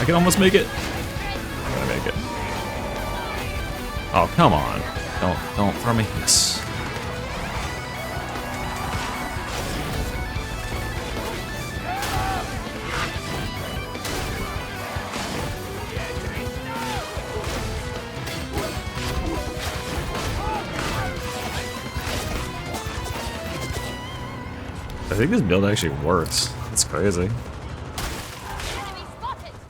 I can almost make it. I'm gonna make it. Oh, come on. Don't throw me. Yes. I think this build actually works. That's crazy.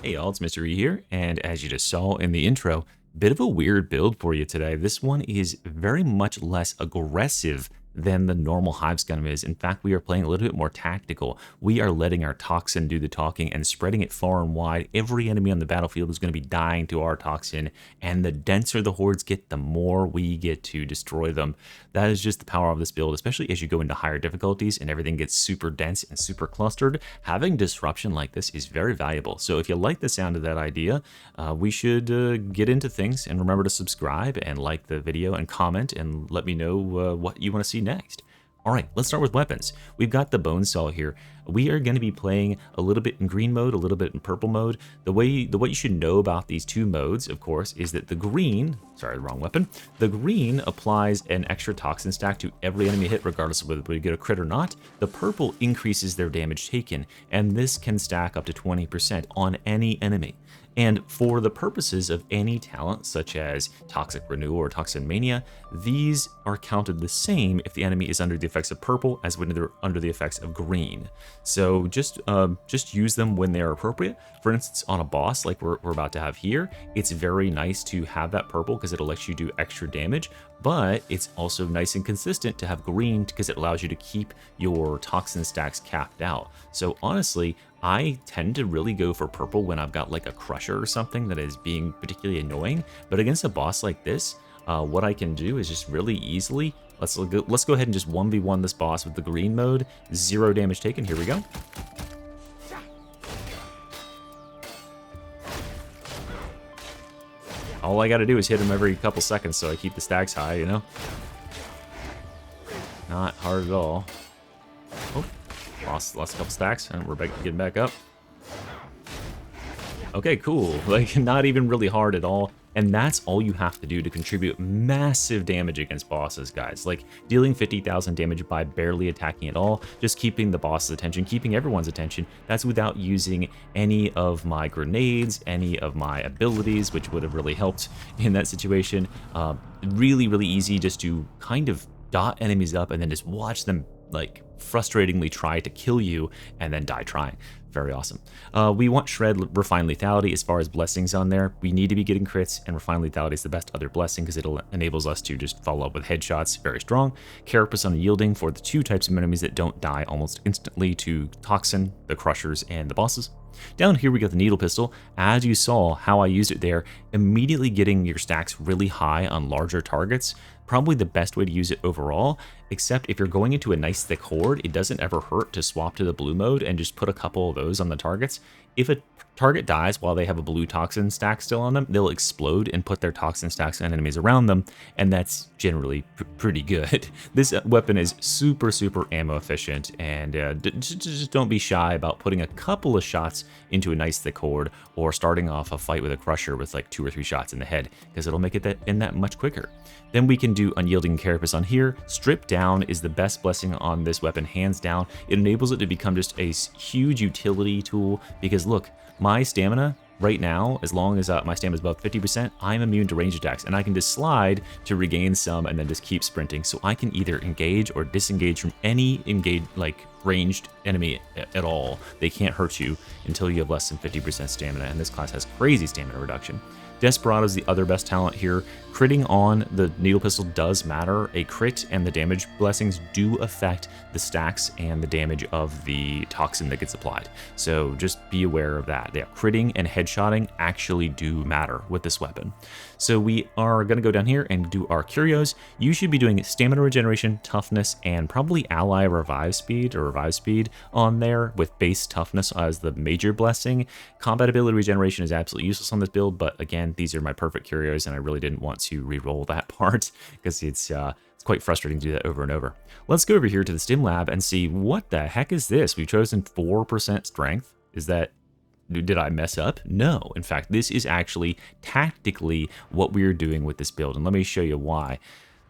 Hey y'all, it's Mr. E here, and as you just saw in the intro, bit of a weird build for you today. This one is very much less aggressive than the normal Hive Scum is. In fact, we are playing a little bit more tactical. We are letting our Toxin do the talking and spreading it far and wide. Every enemy on the battlefield is going to be dying to our Toxin, and the denser the Hordes get, the more we get to destroy them. That is just the power of this build, especially as you go into higher difficulties and everything gets super dense and super clustered. Having disruption like this is very valuable. So if you like the sound of that idea, we should get into things, and remember to subscribe and like the video and comment and let me know what you want to see next. All right, let's start with weapons. We've got the Bone Saw here. We are going to be playing a little bit in green mode, a little bit in purple mode. The way you should know about these two modes, of course, is that the green, sorry, wrong weapon. The green applies an extra toxin stack to every enemy hit, regardless of whether we get a crit or not. The purple increases their damage taken, and this can stack up to 20% on any enemy. And for the purposes of any talent, such as Toxic Renewal or Toxin Mania, these are counted the same if the enemy is under the effects of purple as when they're under the effects of green. So just use them when they are appropriate. For instance, on a boss like we're about to have here, it's very nice to have that purple because it'll let you do extra damage, but it's also nice and consistent to have green because it allows you to keep your toxin stacks capped out. So honestly, I tend to really go for purple when I've got like a crusher or something that is being particularly annoying. But against a boss like this, what I can do is just really easily, let's go ahead and just 1v1 this boss with the green mode. 0 damage taken, here we go. All I gotta do is hit him every couple seconds so I keep the stacks high, you know? Not hard at all. Oh. Lost a couple stacks, and we're getting back up. Okay, cool. Like, not even really hard at all. And that's all you have to do to contribute massive damage against bosses, guys. Like, dealing 50,000 damage by barely attacking at all, just keeping the boss's attention, keeping everyone's attention. That's without using any of my grenades, any of my abilities, which would have really helped in that situation. Really, really easy just to kind of dot enemies up and then just watch them, like, frustratingly try to kill you and then die trying. Very awesome. We want Shred, Refine Lethality as far as blessings on there. We need to be getting crits, and Refine Lethality is the best other blessing because it enables us to just follow up with headshots. Very strong. Carapace Unyielding for the two types of enemies that don't die almost instantly to Toxin, the Crushers, and the bosses. Down here we got the Needle Pistol. As you saw how I used it there, immediately getting your stacks really high on larger targets, probably the best way to use it overall, except if you're going into a nice thick horde, it doesn't ever hurt to swap to the blue mode and just put a couple of those on the targets. If a target dies while they have a blue toxin stack still on them, they'll explode and put their toxin stacks on enemies around them, and that's generally pretty good. This weapon is super ammo efficient, and just don't be shy about putting a couple of shots into a nice thick horde or starting off a fight with a crusher with like 2 or 3 shots in the head, because it'll make it that much quicker. Then we can do Unyielding Carapace on here. Strip Down is the best blessing on this weapon, hands down. It enables it to become just a huge utility tool, because look, my stamina right now, as long as my stamina is above 50%, I'm immune to range attacks, and I can just slide to regain some and then just keep sprinting. So I can either engage or disengage from any ranged enemy at all. They can't hurt you until you have less than 50% stamina, and this class has crazy stamina reduction. Desperado is the other best talent here. Critting on the Needle Pistol does matter. A crit and the damage blessings do affect the stacks and the damage of the toxin that gets applied. So just be aware of that. Yeah, critting and headshotting actually do matter with this weapon. So we are going to go down here and do our curios. You should be doing stamina regeneration, toughness, and probably ally revive speed on there, with base toughness as the major blessing. Combat ability regeneration is absolutely useless on this build, but again, these are my perfect curios, and I really didn't want to re-roll that part because it's quite frustrating to do that over and over. Let's go over here to the Stimm lab and see what the heck is this. We've chosen 4% strength. Is that Did I mess up? No. In fact, this is actually tactically what we are doing with this build, and let me show you why.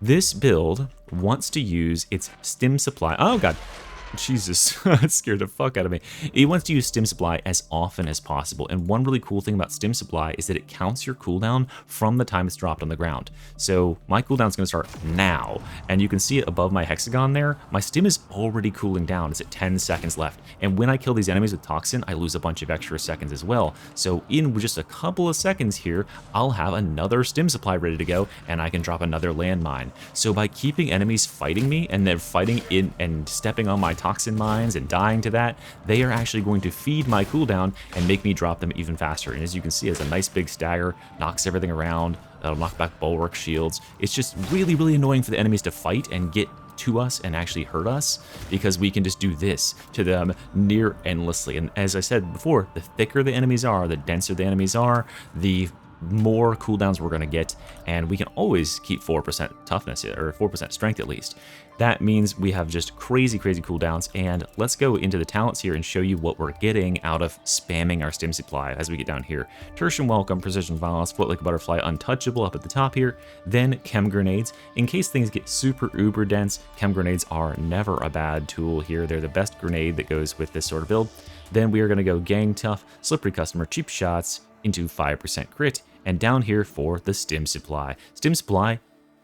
This build wants to use its Stimm supply. Oh god, Jesus, that scared the fuck out of me. It wants to use Stimm supply as often as possible, and one really cool thing about Stimm supply is that it counts your cooldown from the time it's dropped on the ground. So my cooldown is going to start now, and you can see it above my hexagon there. My Stimm is already cooling down. It's at 10 seconds left, and when I kill these enemies with Toxin, I lose a bunch of extra seconds as well. So in just a couple of seconds here, I'll have another Stimm supply ready to go, and I can drop another landmine. So by keeping enemies fighting me, and then fighting in and stepping on my toxin mines and dying to that, they are actually going to feed my cooldown and make me drop them even faster. And as you can see, it's a nice big stagger, knocks everything around, that'll knock back bulwark shields. It's just really, really annoying for the enemies to fight and get to us and actually hurt us, because we can just do this to them near endlessly. And as I said before, the thicker the enemies are, the denser the enemies are, the more cooldowns we're going to get, and we can always keep 4% toughness, or 4% strength at least. That means we have just crazy cooldowns, and let's go into the talents here and show you what we're getting out of spamming our Stimm supply as we get down here. Tertian Welcome, Precision Violence, Float Like a Butterfly, Untouchable up at the top here, then Chem Grenades. In case things get super uber dense, Chem Grenades are never a bad tool here. They're the best grenade that goes with this sort of build. Then we are going to go Gang Tough, Slippery Customer, Cheap Shots, into 5% crit, and down here for the Stimm supply. Stimm supply,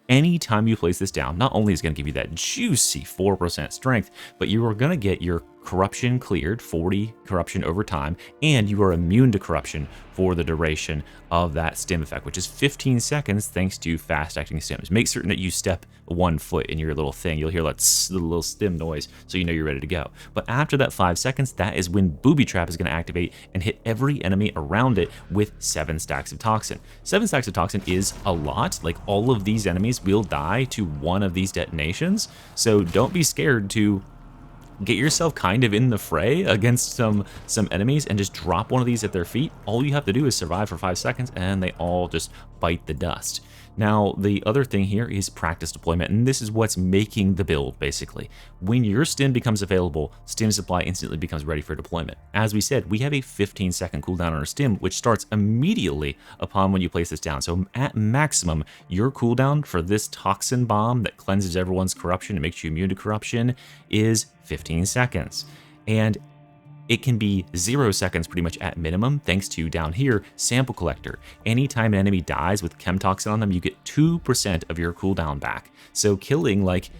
anytime you place this down, not only is it going to give you that juicy 4% strength, but you are going to get your corruption cleared, 40 corruption over time, and you are immune to corruption for the duration of that Stimm effect, which is 15 seconds thanks to fast acting Stimms. Make certain that you step 1 foot in your little thing. You'll hear that little Stimm noise, so you know you're ready to go. But after that 5 seconds, that is when Booby Trap is going to activate and hit every enemy around it with 7 stacks of Toxin. 7 stacks of Toxin is a lot. Like, all of these enemies will die to one of these detonations, so don't be scared to get yourself kind of in the fray against some enemies and just drop one of these at their feet. All you have to do is survive for 5 seconds and they all just bite the dust. Now, the other thing here is practice deployment, and this is what's making the build, basically. When your Stimm becomes available, Stimm supply instantly becomes ready for deployment. As we said, we have a 15-second cooldown on our Stimm, which starts immediately upon when you place this down. So at maximum, your cooldown for this toxin bomb that cleanses everyone's corruption and makes you immune to corruption is 15 seconds. And it can be 0 seconds pretty much at minimum, thanks to, down here, Sample Collector. Anytime an enemy dies with Chem Toxin on them, you get 2% of your cooldown back. So killing, like,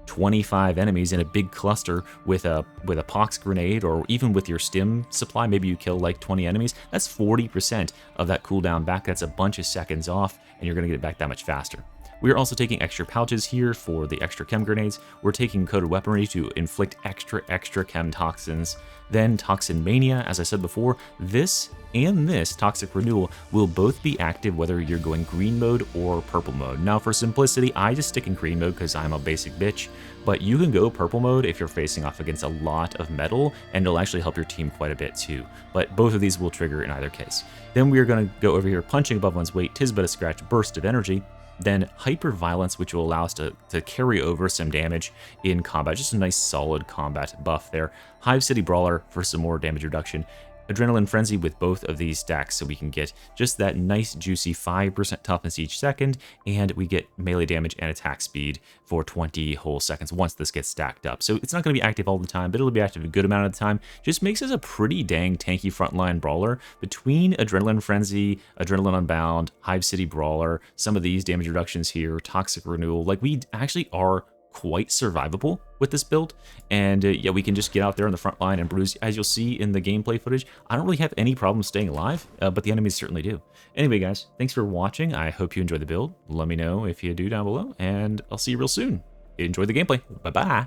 25 enemies in a big cluster with a Pox Grenade, or even with your Stimm supply, maybe you kill like 20 enemies, that's 40% of that cooldown back. That's a bunch of seconds off, and you're going to get it back that much faster. We are also taking extra pouches here for the extra chem grenades. We're taking coated weaponry to inflict extra chem toxins. Then Toxin Mania, as I said before, this and this Toxic Renewal will both be active whether you're going green mode or purple mode. Now, for simplicity, I just stick in green mode because I'm a basic bitch, but you can go purple mode if you're facing off against a lot of metal, and it'll actually help your team quite a bit too. But both of these will trigger in either case. Then we are going to go over here, Punching Above One's Weight, Tis But a Scratch, Burst of Energy. Then Hyper Violence, which will allow us to carry over some damage in combat. Just a nice solid combat buff there. Hive City Brawler for some more damage reduction. Adrenaline Frenzy with both of these stacks, so we can get just that nice juicy 5% toughness each second, and we get melee damage and attack speed for 20 whole seconds once this gets stacked up. So it's not going to be active all the time, but it'll be active a good amount of the time. Just makes us a pretty dang tanky frontline brawler. Between Adrenaline Frenzy, Adrenaline Unbound, Hive City Brawler, some of these damage reductions here, Toxic Renewal, like, we actually are quite survivable with this build, and yeah, we can just get out there on the front line and bruise. As you'll see in the gameplay footage, I don't really have any problem staying alive, but the enemies certainly do. Anyway, guys, thanks for watching. I hope you enjoyed the build. Let me know if you do down below, and I'll see you real soon. Enjoy the gameplay. Bye-bye.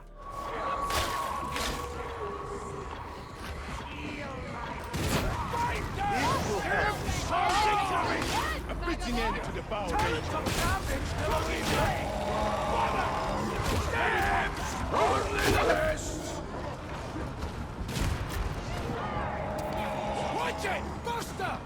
Watch it! Buster!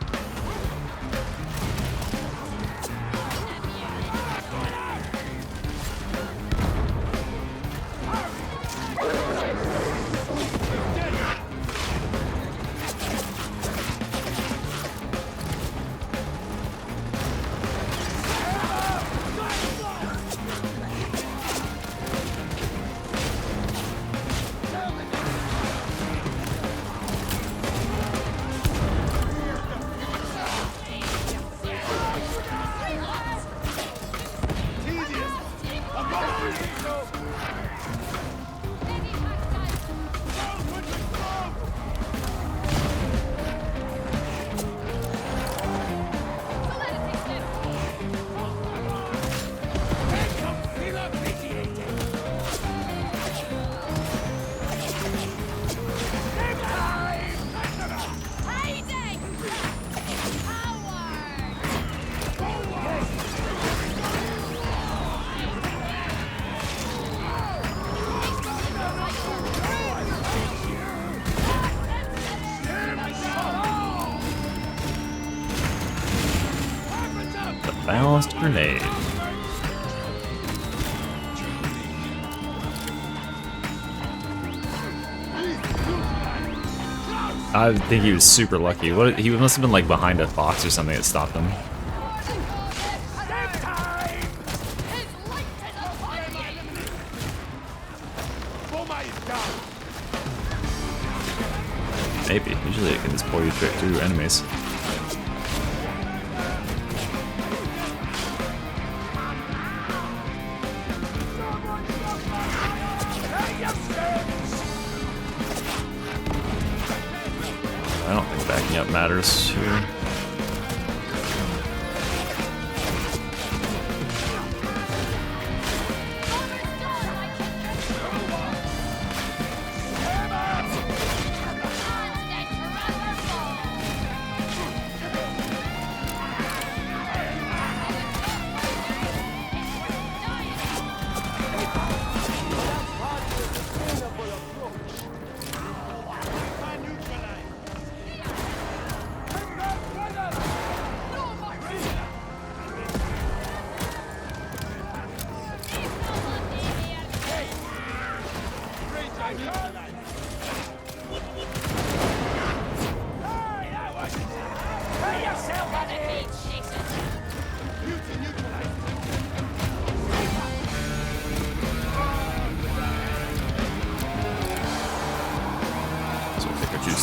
Balanced grenade. I think he was super lucky. What? He must have been like behind a box or something that stopped him. Maybe. Usually it can just pull you through enemies. I don't think backing up matters here.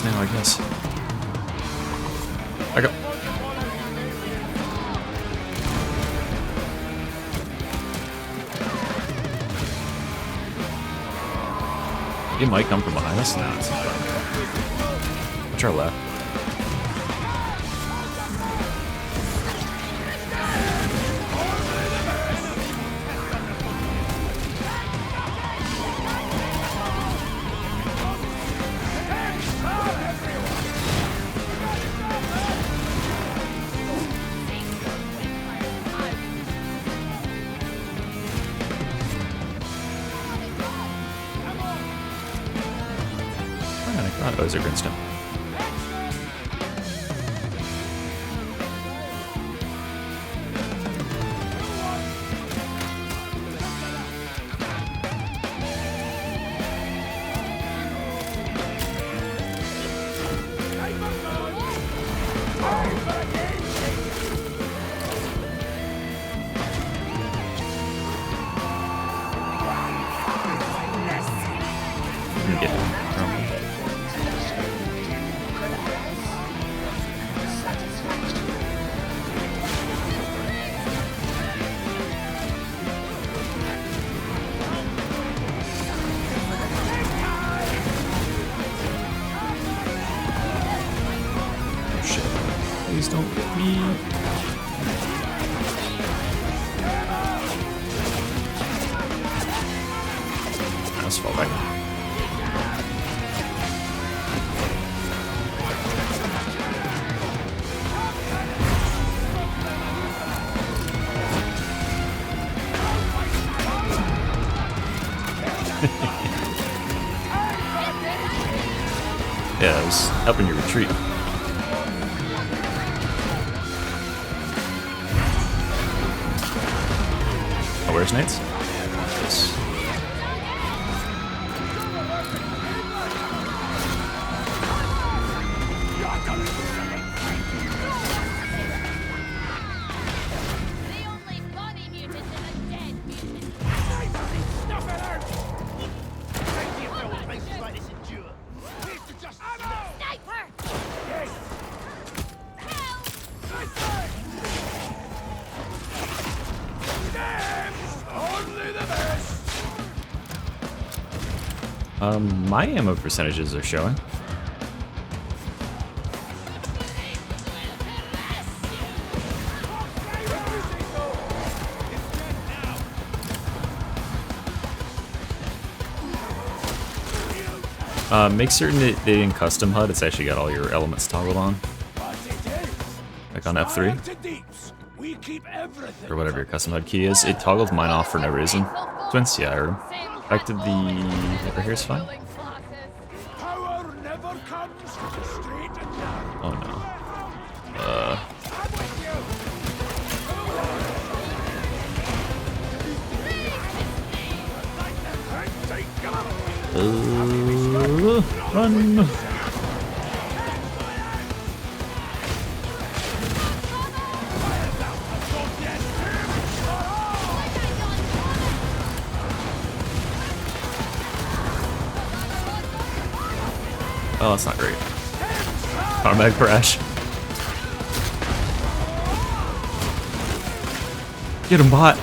Now, I guess. I go. It might come from behind us now. It's fine. Watch our left. Bruiser against him. Get him. Please don't get me. Let's fall back. Yeah, I was helping you retreat. Where's Nate's? This. My ammo percentages are showing. Make certain that they in custom HUD, it's actually got all your elements toggled on. Like on F3. Or whatever your custom HUD key is. It toggled mine off for no reason. Twins, yeah, I heard him. Back to the over here's fine. Oh no. Run! Oh, that's not great. Automatic crash. Get him, bot.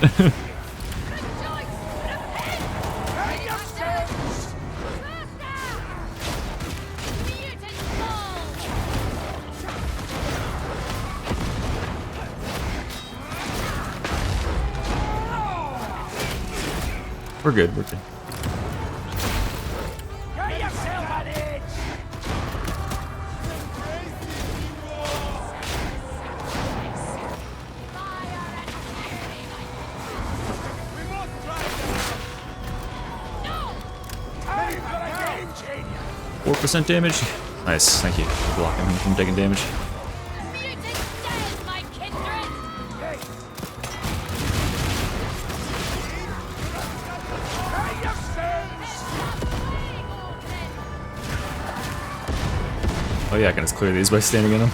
We're good, we're good. % damage. Nice, thank you for blocking him from taking damage. Oh yeah, I can just clear these by standing in them.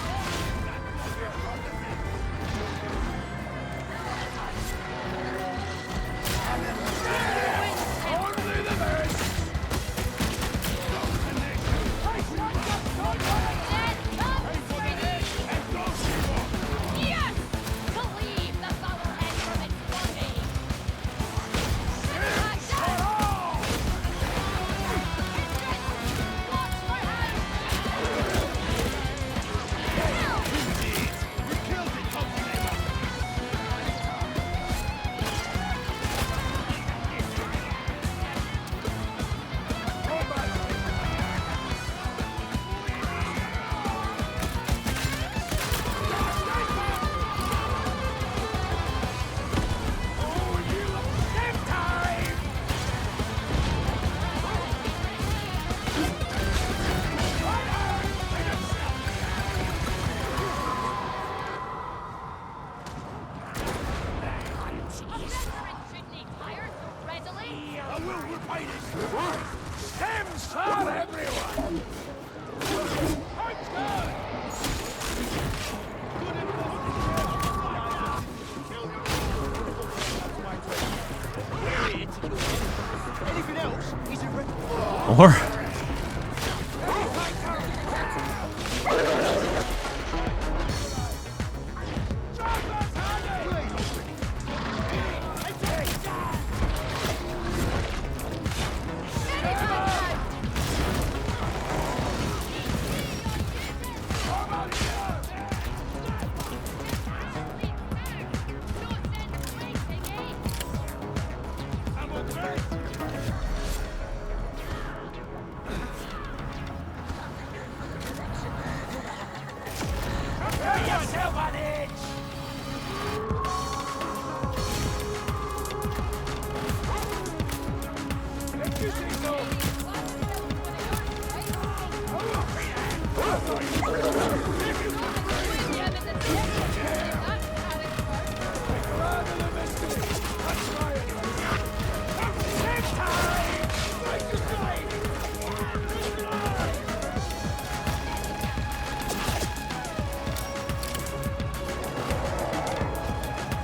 More?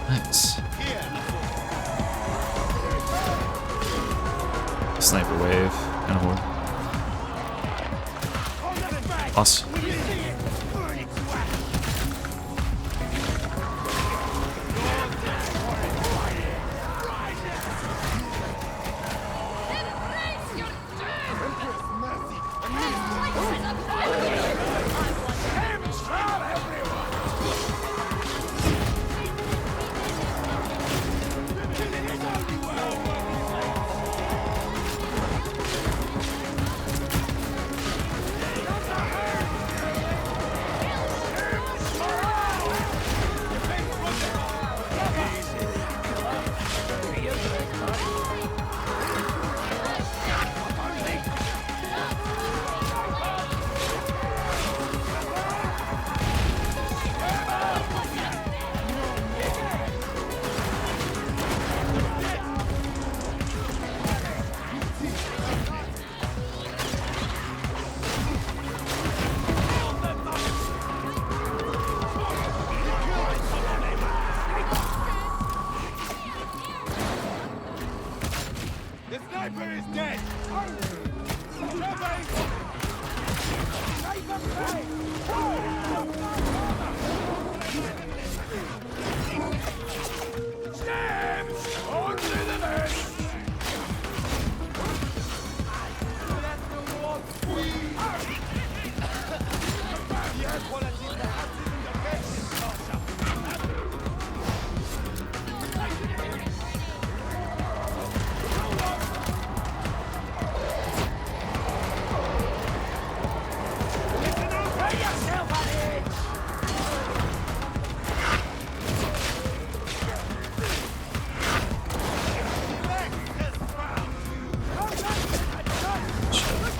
Nice. Sniper wave, kind of horde. Boss.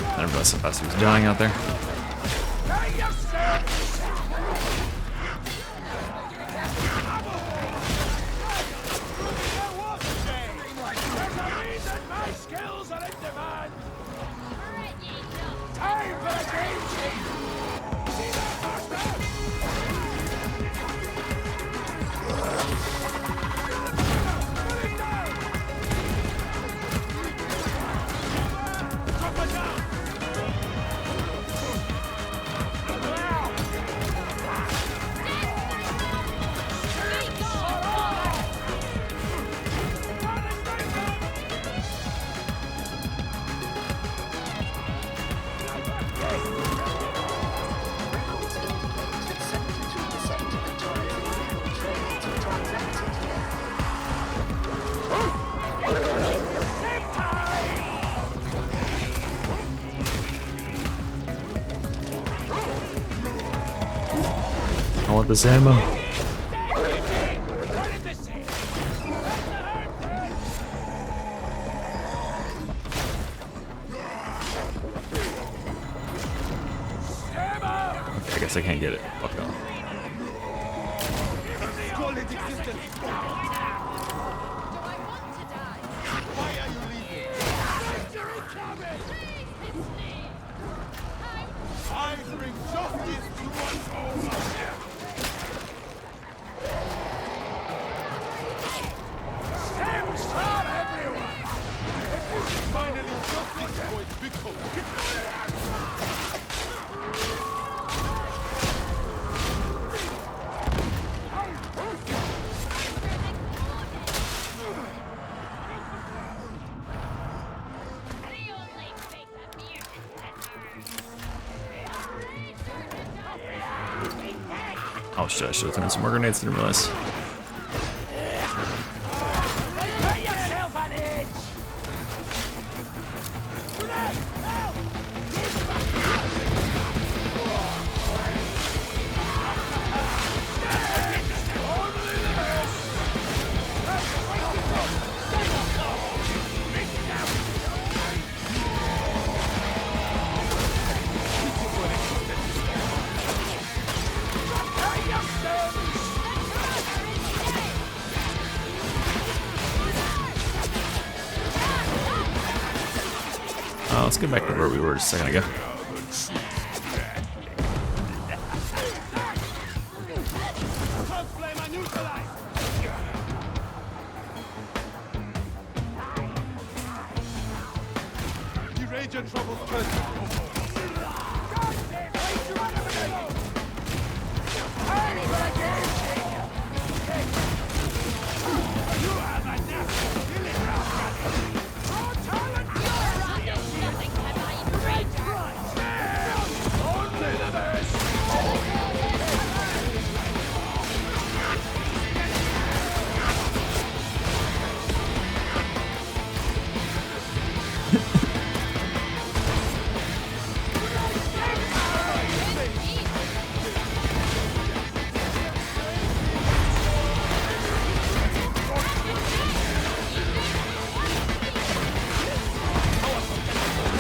I didn't realize so fast he was dying out there. I want this ammo. Okay, I guess I can't get it. Fuck off. I bring justice to one's home. Stimm, stop everyone! Finally, justice for its victim. Oh shit, I should have thrown some more grenades, didn't realize. Let's get back to where we were just a second ago.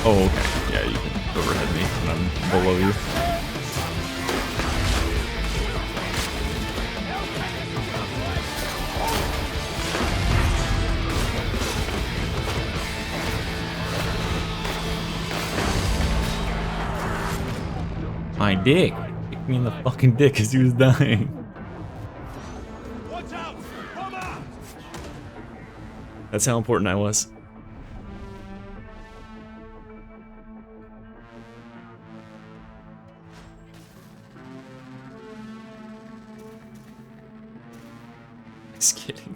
Oh, okay. Yeah, you can overhead me when I'm below you. My dick. Kicked me in the fucking dick as he was dying. Watch out! Come out! That's how important I was. Just kidding.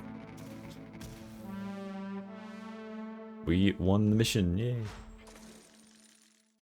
We won the mission, yay.